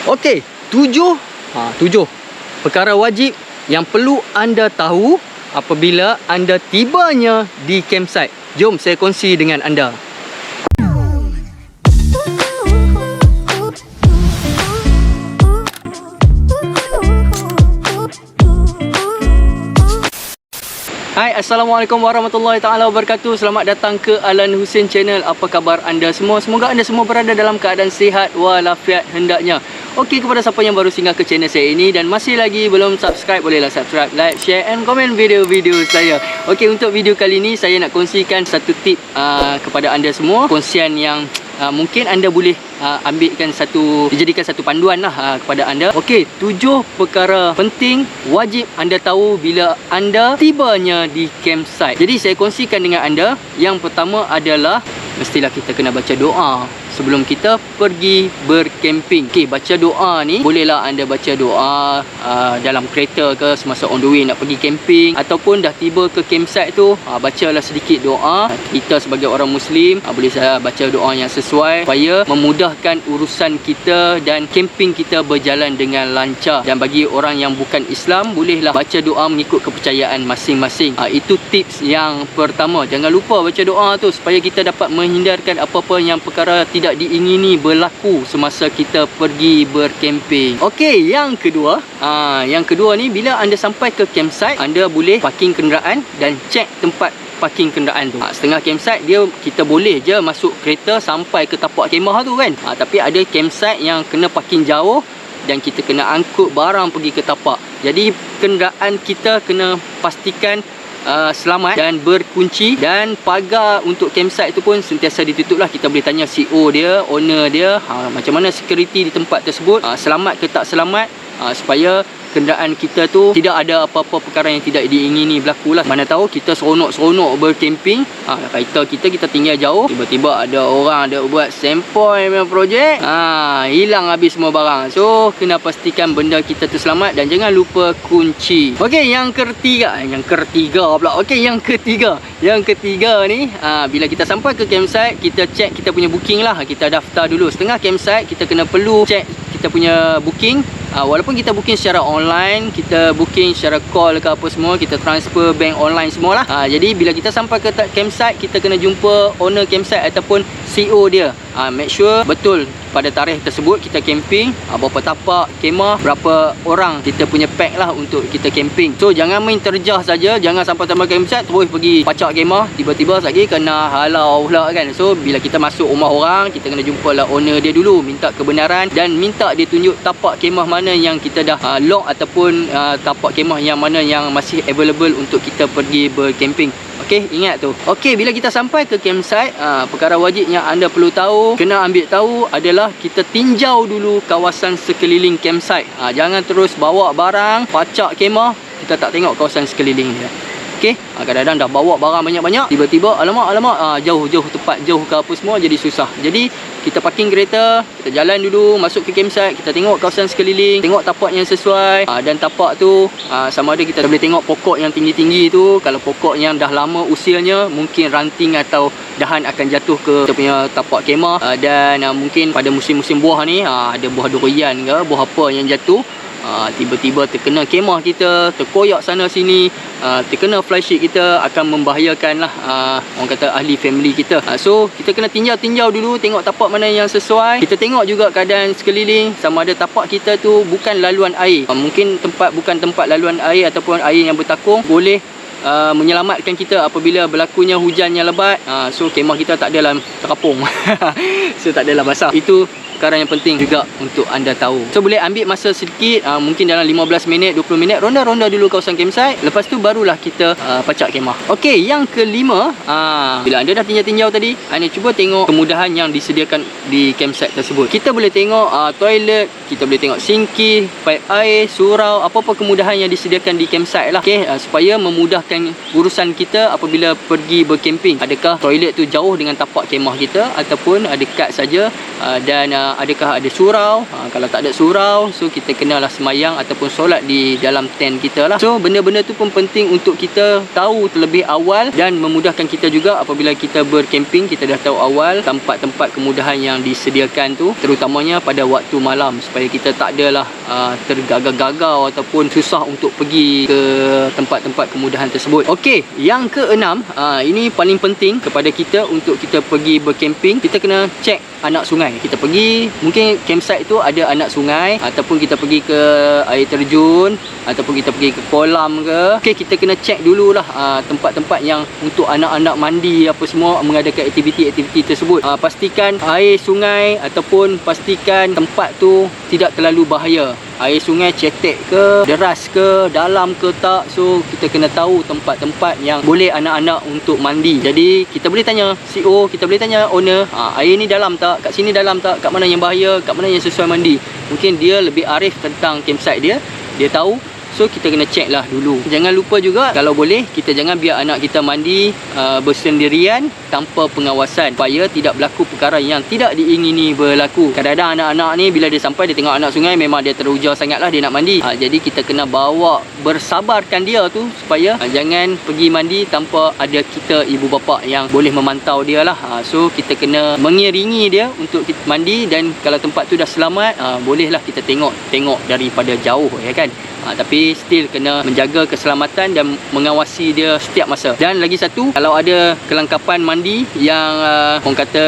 Okey, 7 perkara wajib yang perlu anda tahu apabila anda tibanya di campsite. Jom saya kongsi dengan anda. Hai, Assalamualaikum warahmatullahi taala wabarakatuh. Selamat datang ke Alan Hussein Channel. Apa khabar anda semua? Semoga anda semua berada dalam keadaan sihat walafiat hendaknya. Okey, kepada siapa yang baru singgah ke channel saya ini dan masih lagi belum subscribe, bolehlah subscribe, like, share and komen video-video saya. Okey, untuk video kali ini saya nak kongsikan satu tip kepada anda semua. Kongsian yang mungkin anda boleh dijadikan satu panduan lah kepada anda. Okey, 7 perkara penting wajib anda tahu bila anda tibanya di campsite. Jadi saya kongsikan dengan anda. Yang pertama adalah mestilah kita kena baca doa sebelum kita pergi bercamping. Okey, baca doa ni bolehlah anda baca doa dalam kereta ke, semasa on the way nak pergi camping, ataupun dah tiba ke campsite tu, bacalah sedikit doa. Kita sebagai orang Muslim boleh baca doa yang sesuai supaya memudahkan urusan kita dan camping kita berjalan dengan lancar. Dan bagi orang yang bukan Islam, bolehlah baca doa mengikut kepercayaan masing-masing. Itu tips yang pertama. Jangan lupa baca doa tu supaya kita dapat menghindarkan apa-apa yang perkara tidak diingini berlaku semasa kita pergi bercamping. Okey, yang kedua ni bila anda sampai ke campsite, anda boleh parking kenderaan dan cek tempat parking kenderaan tu. Setengah campsite kita boleh je masuk kereta sampai ke tapak kemah tu kan. Tapi ada campsite yang kena parking jauh dan kita kena angkut barang pergi ke tapak. Jadi kenderaan kita kena pastikan selamat dan berkunci, dan pagar untuk campsite tu pun sentiasa ditutup lah. Kita boleh tanya CEO dia, owner dia, macam mana security di tempat tersebut, selamat ke tak selamat, supaya kenderaan kita tu tidak ada apa-apa perkara yang tidak diingini berlaku lah. Mana tahu kita seronok-seronok bercamping, kita tinggal jauh, tiba-tiba ada orang ada buat sempoi punya projek, hilang habis semua barang. So kena pastikan benda kita tu selamat dan jangan lupa kunci. Okey, yang ketiga ni, bila kita sampai ke campsite, kita check kita punya booking lah. Kita daftar dulu. Setengah campsite kita perlu check kita punya booking. Walaupun kita booking secara online, kita booking secara call ke apa semua, kita transfer bank online semualah. Jadi bila kita sampai ke campsite, kita kena jumpa owner campsite ataupun CEO dia. Make sure betul pada tarikh tersebut kita camping, berapa tapak kemah, berapa orang kita punya pack lah untuk kita camping. So jangan main terjah saja, jangan sampai campsite terus pergi pacak kemah, tiba-tiba lagi kena halau pula kan. So bila kita masuk rumah orang, kita kena jumpa lah owner dia dulu, minta kebenaran dan minta dia tunjuk tapak kemah mana yang kita dah lock, ataupun tapak kemah yang mana yang masih available untuk kita pergi bercamping. Okey, ingat tu. Okey, bila kita sampai ke campsite, perkara wajib yang anda perlu tahu, kena ambil tahu adalah kita tinjau dulu kawasan sekeliling campsite. Jangan terus bawa barang, pacak kemah, kita tak tengok kawasan sekeliling dia. Okey, kadang-kadang dah bawa barang banyak-banyak, tiba-tiba alamak jauh tempat jauh ke apa semua, jadi susah. Jadi kita parking kereta, kita jalan dulu masuk ke campsite, kita tengok kawasan sekeliling, tengok tapak yang sesuai, dan tapak tu sama ada kita boleh tengok pokok yang tinggi-tinggi tu. Kalau pokok yang dah lama usianya, mungkin ranting atau dahan akan jatuh ke kita punya tapak kemah, dan mungkin pada musim-musim buah ni ada buah durian ke, buah apa yang jatuh, tiba-tiba terkena kemah kita, terkoyak sana sini, terkena flysheet kita, akan membahayakan lah orang kata ahli family kita. So kita kena tinjau dulu, tengok tapak mana yang sesuai. Kita tengok juga keadaan sekeliling, sama ada tapak kita tu bukan laluan air, mungkin bukan tempat laluan air ataupun air yang bertakung, boleh menyelamatkan kita apabila berlakunya hujan yang lebat. So kemah kita tak adalah terapung so tak adalah basah. Itu perkara yang penting juga untuk anda tahu. So boleh ambil masa sedikit, mungkin dalam 15 minit 20 minit, ronda-ronda dulu kawasan campsite. Lepas tu barulah kita pacak kemah. Okey, yang kelima, bila anda dah tinjau-tinjau tadi, anda cuba tengok kemudahan yang disediakan di campsite tersebut. Kita boleh tengok toilet, kita boleh tengok sinki, paip air, surau, apa-apa kemudahan yang disediakan di campsite lah. Okey, supaya memudahkan urusan kita apabila pergi bercamping. Adakah toilet tu jauh dengan tapak kemah kita ataupun dekat saja, dan adakah ada surau. Kalau tak ada surau, so kita kenalah semayang ataupun solat di dalam tent kita lah. So benda-benda tu pun penting untuk kita tahu terlebih awal, dan memudahkan kita juga apabila kita bercamping. Kita dah tahu awal tempat-tempat kemudahan yang disediakan tu, terutamanya pada waktu malam, supaya kita tak adalah tergagal-gagal ataupun susah untuk pergi ke tempat-tempat kemudahan tersebut. Okey, yang keenam, ini paling penting kepada kita untuk kita pergi berkemping. Kita kena cek anak sungai. Kita pergi, mungkin campsite tu ada anak sungai, ataupun kita pergi ke air terjun, ataupun kita pergi ke kolam ke. Okey, kita kena cek dululah tempat-tempat yang untuk anak-anak mandi apa semua, mengadakan aktiviti-aktiviti tersebut. Pastikan air sungai ataupun pastikan tempat tu tidak terlalu bahaya. Air sungai cetek ke, deras ke, dalam ke tak. So kita kena tahu tempat-tempat yang boleh anak-anak untuk mandi. Jadi kita boleh tanya CEO, kita boleh tanya owner, air ni dalam tak, kat sini dalam tak, kat mana yang bahaya, kat mana yang sesuai mandi. Mungkin dia lebih arif tentang campsite dia, dia tahu. So kita kena check lah dulu. Jangan lupa juga, kalau boleh kita jangan biar anak kita mandi bersendirian tanpa pengawasan, supaya tidak berlaku perkara yang tidak diingini berlaku. Kadang-kadang anak-anak ni bila dia sampai, dia tengok anak sungai, memang dia teruja sangat lah dia nak mandi. Jadi kita kena bawa, bersabarkan dia tu supaya jangan pergi mandi tanpa ada kita ibu bapa yang boleh memantau dia lah. So kita kena mengiringi dia untuk kita mandi, dan kalau tempat tu dah selamat, bolehlah kita tengok daripada jauh, ya kan. Tapi still kena menjaga keselamatan dan mengawasi dia setiap masa. Dan lagi satu, kalau ada kelengkapan mandi yang orang kata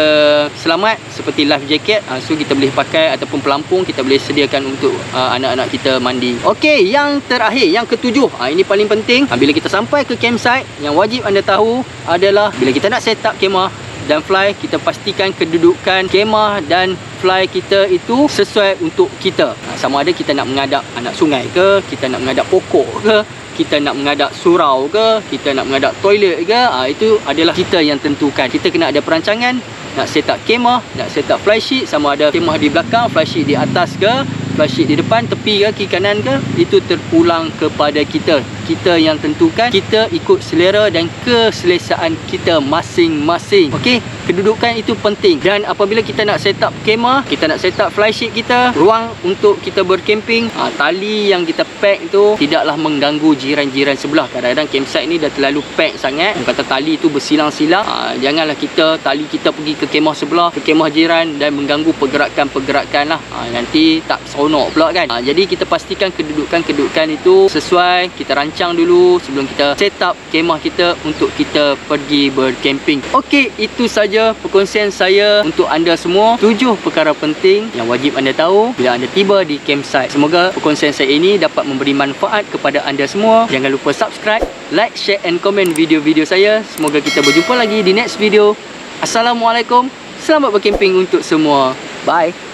selamat, seperti life jacket, so kita boleh pakai, ataupun pelampung kita boleh sediakan untuk anak-anak kita mandi. Okey, yang terakhir, yang ketujuh, ini paling penting. Bila kita sampai ke campsite, yang wajib anda tahu adalah bila kita nak set up kemah dan fly, kita pastikan kedudukan kemah dan fly kita itu sesuai untuk kita. Sama ada kita nak menghadap anak sungai ke, kita nak menghadap pokok ke, kita nak menghadap surau ke, kita nak menghadap toilet ke, itu adalah kita yang tentukan. Kita kena ada perancangan, nak set up kemah, nak set up fly sheet, sama ada kemah di belakang, fly sheet di atas ke, fly sheet di depan, tepi ke, kiri kanan ke, itu terpulang kepada kita. Kita yang tentukan, kita ikut selera dan keselesaan kita masing-masing. Okey, kedudukan itu penting. Dan apabila kita nak set up kemah, kita nak set up fly sheet kita, ruang untuk kita berkemping, tali yang kita pack tu tidaklah mengganggu jiran-jiran sebelah. Kadang-kadang campsite ni dah terlalu pack sangat, kata tali tu bersilang-silang. Janganlah tali kita pergi ke kemah sebelah, ke kemah jiran, dan mengganggu pergerakan-pergerakan lah. Nanti tak seronok pula kan. Jadi kita pastikan kedudukan itu sesuai. Kita rancang dulu sebelum kita set up kemah kita untuk kita pergi berkemping. Okey, itu saja perkongsian saya untuk anda semua. 7 perkara penting yang wajib anda tahu bila anda tiba di campsite. Semoga perkongsian saya ini dapat memberi manfaat kepada anda semua. Jangan lupa subscribe, like, share and komen video-video saya. Semoga kita berjumpa lagi di next video. Assalamualaikum. Selamat berkemping untuk semua. Bye.